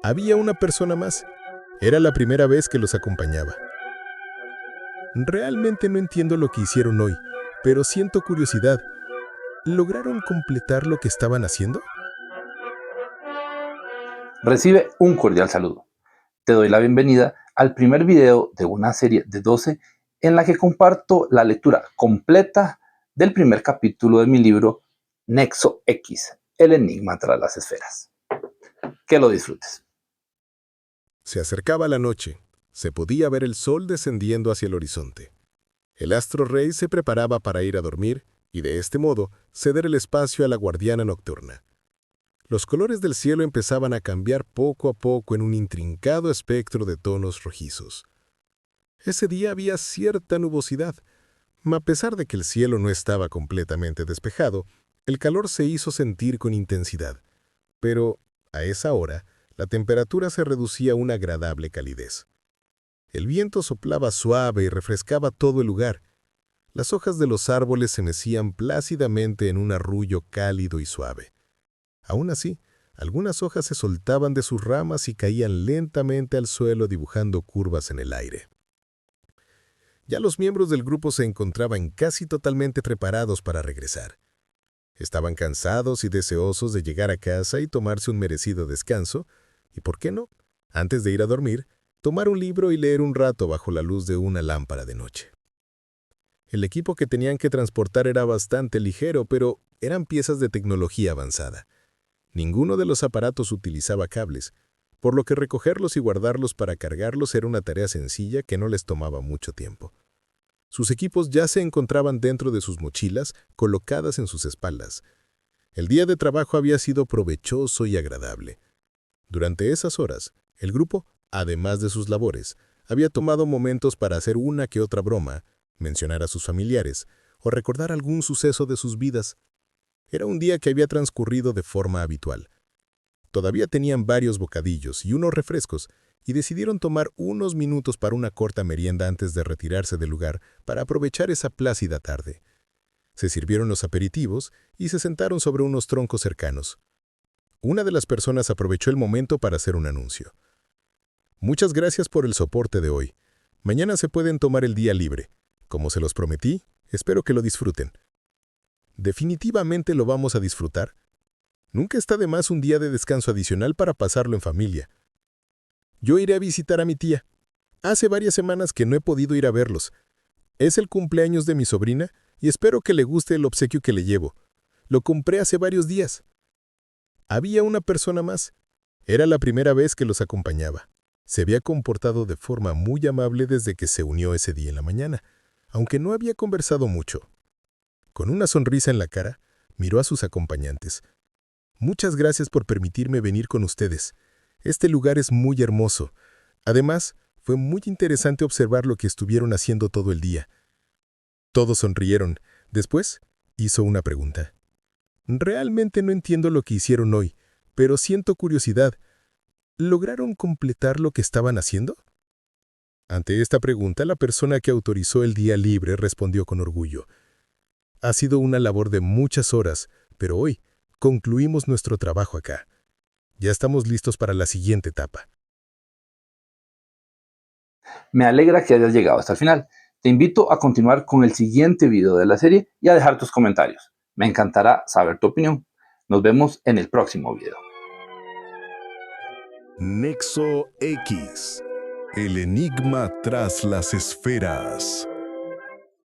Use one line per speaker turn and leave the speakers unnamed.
Había una persona más. Era la primera vez que los acompañaba. Realmente no entiendo lo que hicieron hoy, pero siento curiosidad. ¿Lograron completar lo que estaban haciendo?
Recibe un cordial saludo. Te doy la bienvenida al primer video de una serie de 12 en la que comparto la lectura completa del primer capítulo de mi libro Nexo X, el enigma tras las esferas. Que lo disfrutes.
Se acercaba la noche. Se podía ver el sol descendiendo hacia el horizonte. El astro rey se preparaba para ir a dormir y de este modo ceder el espacio a la guardiana nocturna. Los colores del cielo empezaban a cambiar poco a poco en un intrincado espectro de tonos rojizos. Ese día había cierta nubosidad. A pesar de que el cielo no estaba completamente despejado, el calor se hizo sentir con intensidad. Pero, a esa hora, la temperatura se reducía a una agradable calidez. El viento soplaba suave y refrescaba todo el lugar. Las hojas de los árboles se mecían plácidamente en un arrullo cálido y suave. Aún así, algunas hojas se soltaban de sus ramas y caían lentamente al suelo dibujando curvas en el aire. Ya los miembros del grupo se encontraban casi totalmente preparados para regresar. Estaban cansados y deseosos de llegar a casa y tomarse un merecido descanso, y ¿por qué no? Antes de ir a dormir, tomar un libro y leer un rato bajo la luz de una lámpara de noche. El equipo que tenían que transportar era bastante ligero, pero eran piezas de tecnología avanzada. Ninguno de los aparatos utilizaba cables, por lo que recogerlos y guardarlos para cargarlos era una tarea sencilla que no les tomaba mucho tiempo. Sus equipos ya se encontraban dentro de sus mochilas, colocadas en sus espaldas. El día de trabajo había sido provechoso y agradable. Durante esas horas, el grupo, además de sus labores, había tomado momentos para hacer una que otra broma, mencionar a sus familiares o recordar algún suceso de sus vidas. Era un día que había transcurrido de forma habitual. Todavía tenían varios bocadillos y unos refrescos, y decidieron tomar unos minutos para una corta merienda antes de retirarse del lugar para aprovechar esa plácida tarde. Se sirvieron los aperitivos y se sentaron sobre unos troncos cercanos. Una de las personas aprovechó el momento para hacer un anuncio. Muchas gracias por el soporte de hoy. Mañana se pueden tomar el día libre. Como se los prometí, espero que lo disfruten. Definitivamente lo vamos a disfrutar. Nunca está de más un día de descanso adicional para pasarlo en familia. Yo iré a visitar a mi tía. Hace varias semanas que no he podido ir a verlos. Es el cumpleaños de mi sobrina y espero que le guste el obsequio que le llevo. Lo compré hace varios días. Había una persona más. Era la primera vez que los acompañaba. Se había comportado de forma muy amable desde que se unió ese día en la mañana, aunque no había conversado mucho. Con una sonrisa en la cara, miró a sus acompañantes. Muchas gracias por permitirme venir con ustedes. Este lugar es muy hermoso. Además, fue muy interesante observar lo que estuvieron haciendo todo el día. Todos sonrieron. Después, hizo una pregunta. Realmente no entiendo lo que hicieron hoy, pero siento curiosidad. ¿Lograron completar lo que estaban haciendo? Ante esta pregunta, la persona que autorizó el día libre respondió con orgullo. Ha sido una labor de muchas horas, pero hoy concluimos nuestro trabajo acá. Ya estamos listos para la siguiente etapa.
Me alegra que hayas llegado hasta el final. Te invito a continuar con el siguiente video de la serie y a dejar tus comentarios. Me encantará saber tu opinión. Nos vemos en el próximo video.
Nexo X, el enigma tras las esferas.